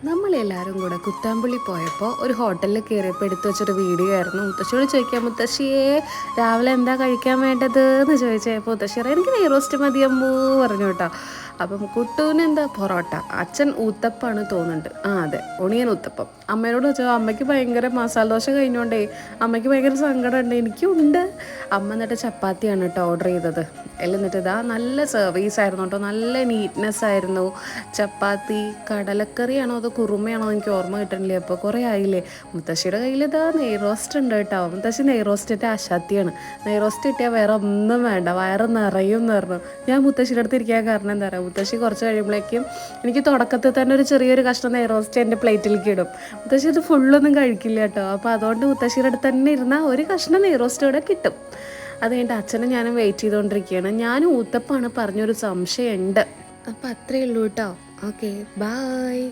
നമ്മളെല്ലാവരും കൂടെ കുത്താമ്പുള്ളി പോയപ്പോൾ ഒരു ഹോട്ടലിൽ കയറിയപ്പോൾ എടുത്തു വെച്ചൊരു വീഡിയോ ആയിരുന്നു. മുത്തശ്ശിയോട് ചോദിക്കാം, മുത്തശ്ശിയെ രാവിലെ എന്താ കഴിക്കാൻ വേണ്ടത് എന്ന് ചോദിച്ചപ്പോൾ മുത്തശ്ശി പറയാം, എനിക്ക് നെയ് റോസ്റ്റ് മതിയമ്മൂ പറഞ്ഞു കേട്ടോ. അപ്പം കുട്ടൂന് എന്താ പൊറോട്ട, അച്ഛൻ ഊത്തപ്പാണ് തോന്നുന്നുണ്ട്. അതെ, ഒണിയൻ ഊത്തപ്പം. അമ്മയോട് ചോദിച്ചാൽ അമ്മയ്ക്ക് ഭയങ്കര മസാല ദോശ കഴിഞ്ഞോണ്ടേ അമ്മയ്ക്ക് ഭയങ്കര സങ്കടമുണ്ട്. എനിക്കുണ്ട്. അമ്മ എന്നിട്ട് ചപ്പാത്തിയാണ് കേട്ടോ ഓർഡർ ചെയ്തത്. എന്നിട്ട് ഇതാ നല്ല സർവീസ് ആയിരുന്നു കേട്ടോ, നല്ല നീറ്റ്നെസ് ആയിരുന്നു. ചപ്പാത്തി കടലക്കറിയാണോ അതോ കുറുമയാണോ എനിക്ക് ഓർമ്മ കിട്ടണില്ലേ. അപ്പോൾ കുറേ ആയില്ലേ. മുത്തശ്ശിയുടെ കയ്യിൽ ഇതാ നെയ് റോസ്റ്റ് ഉണ്ട് കേട്ടോ. മുത്തശ്ശി നെയ് റോസ്റ്റിൻ്റെ ആശാത്തിയാണ്. നെയ് റോസ്റ്റ് കിട്ടിയാൽ വേറെ ഒന്നും വേണ്ട, വയറ് നിറയും എന്ന് പറഞ്ഞു. ഞാൻ മുത്തശ്ശിയുടെ അടുത്ത് ഇരിക്കാൻ കാരണം എന്താ പറയുക, മുത്തശ്ശി കുറച്ച് കഴിയുമ്പോഴേക്കും എനിക്ക് തുടക്കത്തിൽ തന്നെ ഒരു ചെറിയൊരു കഷ്ണം നെയ് റോസ്റ്റ് എൻ്റെ പ്ലേറ്റിലേക്ക് ഇടും. മുത്തശ്ശി ഇത് ഫുള്ളൊന്നും കഴിക്കില്ല കേട്ടോ. അപ്പോൾ അതുകൊണ്ട് മുത്തശ്ശിയുടെ അടുത്ത് തന്നെ ഇരുന്നാൽ ഒരു കഷ്ണം നെയ് റോസ്റ്റ് ഇവിടെ കിട്ടും. അത് കഴിഞ്ഞിട്ട് അച്ഛനും ഞാനും വെയിറ്റ് ചെയ്തുകൊണ്ടിരിക്കുകയാണ്. ഞാനും ഊത്തപ്പാണ് പറഞ്ഞൊരു സംശയമുണ്ട്. അപ്പം അത്രയേ ഉള്ളൂ കേട്ടോ. Okay, bye.